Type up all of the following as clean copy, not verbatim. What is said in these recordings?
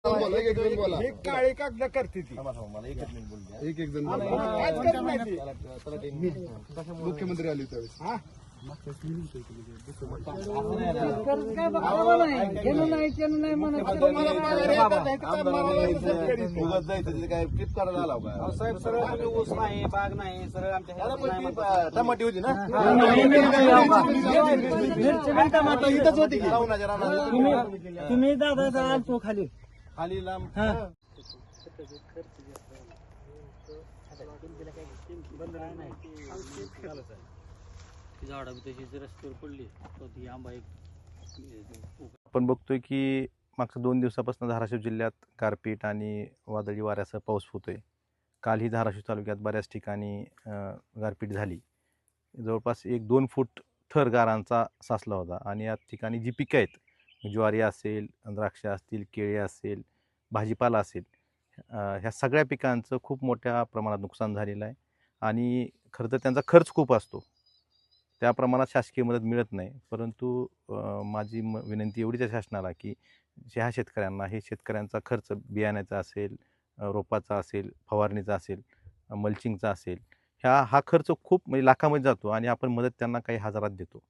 बोला, एक जण बोला. हे काळे कागद करते ती. एक जण आज बोला. कसं माहिती? मुख्यमंत्री आले त्यावेळेस. हा? तुम्हाला पगार येतात नाही तर कामाला दुसरं करीत. काय ट्रिप करायला आला का? साहेब सरळ तुम्ही ऊस नाही बाग नाही सरळ आमच्या टमाटी होती ना इथंच होती की रावणाच्या रानात तुम्ही दादा तो खाली खाली लांब झाडं तशीच रस्त्यावर पडली ती आंबा एक आपण बघतोय की मागच्या 2 दिवसापासून धाराशिव जिल्ह्यात गारपीट आणि वादळी वाऱ्यासह पाऊस होतोय. कालही धाराशिव तालुक्यात बऱ्याच ठिकाणी गारपीट झाली. जवळपास 1-2 फूट थर गारांचा साचला होता आणि या ठिकाणी जी पिकं आहेत, ज्वारी असेल, द्राक्ष असतील, केळी असेल, भाजीपाला असेल, ह्या सगळ्या पिकांचं खूप मोठ्या प्रमाणात नुकसान झालेलं आहे आणि खरं तर त्यांचा खर्च खूप असतो. त्या प्रमाणात शासकीय मदत मिळत नाही. परंतु माझी विनंती एवढीच आहे शासनाला की ज्या शेतकऱ्यांना हे शेतकऱ्यांचा खर्च बियाण्याचा असेल, रोपाचा असेल, फवारणीचा असेल, मल्चिंगचा असेल, हा खर्च खूप म्हणजे लाखामध्ये जातो आणि आपण मदत त्यांना काही हजारात देतो.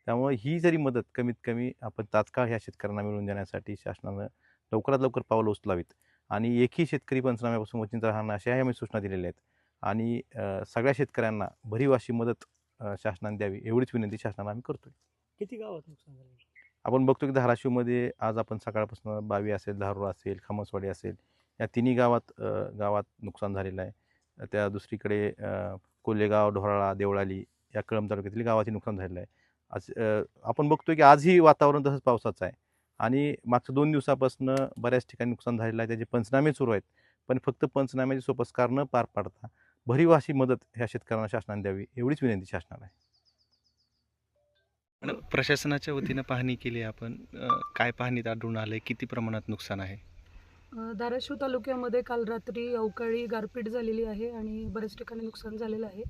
त्यामुळे ही जरी मदत कमीत कमी आपण तात्काळ ह्या शेतकऱ्यांना मिळवून देण्यासाठी शासनानं लवकरात लवकर पावलं उचलावीत आणि एकही शेतकरी पंचनाम्यापासून वंचित राहणं अशाही आम्ही सूचना दिलेल्या आहेत आणि सगळ्या शेतकऱ्यांना भरीव अशी मदत शासनाने द्यावी एवढीच विनंती शासनाला आम्ही करतोय. किती गावात नुकसान झालं? आपण बघतो की धाराशिवमध्ये आज आपण सकाळपासून बावी असेल, धारूर असेल, खामसवाडी असेल, या तिन्ही गावात नुकसान झालेलं आहे. त्या दुसरीकडे कोल्हेगाव, ढोराळा, देवळाली या कळंब तालुक्यातील गावाचे नुकसान झालेलं आहे. आज आपण बघतोय की आजही वातावरण तसंच पावसाचं आहे आणि मागच्या 2 दिवसापासून बऱ्याच ठिकाणी नुकसान झालेलं आहे. त्याचे पंचनामे सुरू आहेत, पण फक्त पंचनाम्याची सोपस्कार न पार पाडता भरीव अशी मदत ह्या शेतकऱ्यांना शासनाने द्यावी एवढीच विनंती शासनाला आहे. प्रशासनाच्या वतीनं पाहणी केली आपण, काय पाहणीत आढळून आलंय, किती प्रमाणात नुकसान आहे? धाराशिव तालुक्यामध्ये काल रात्री अवकाळी गारपीट झालेली आहे आणि बऱ्याच ठिकाणी नुकसान झालेलं आहे.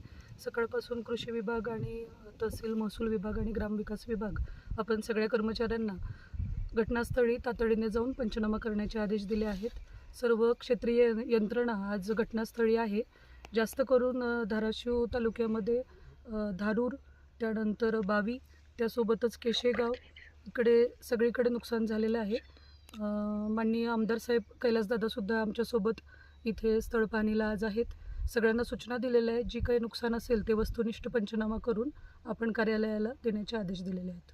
सकाळपासून कृषी विभाग आणि तहसील महसूल विभाग आणि ग्रामविकास विभाग आपण सगळ्या कर्मचाऱ्यांना घटनास्थळी तातडीने जाऊन पंचनामा करण्याचे आदेश दिले आहेत. सर्व क्षेत्रीय यंत्रणा आज घटनास्थळी आहे. जास्त करून धाराशिव तालुक्यामध्ये धारूर, त्यानंतर बावी, त्यासोबतच केशेगाव इकडे सगळीकडे नुकसान झालेलं आहे. माननीय आमदार साहेब कैलासदादासुद्धा आमच्यासोबत इथे स्थळ पाहणीला आज आहेत. सगळ्यांना सूचना दिलेल्या आहेत, जी काही नुकसान असेल ते वस्तुनिष्ठ पंचनामा करून आपण कार्यालयाला देण्याचे आदेश दिलेले आहेत.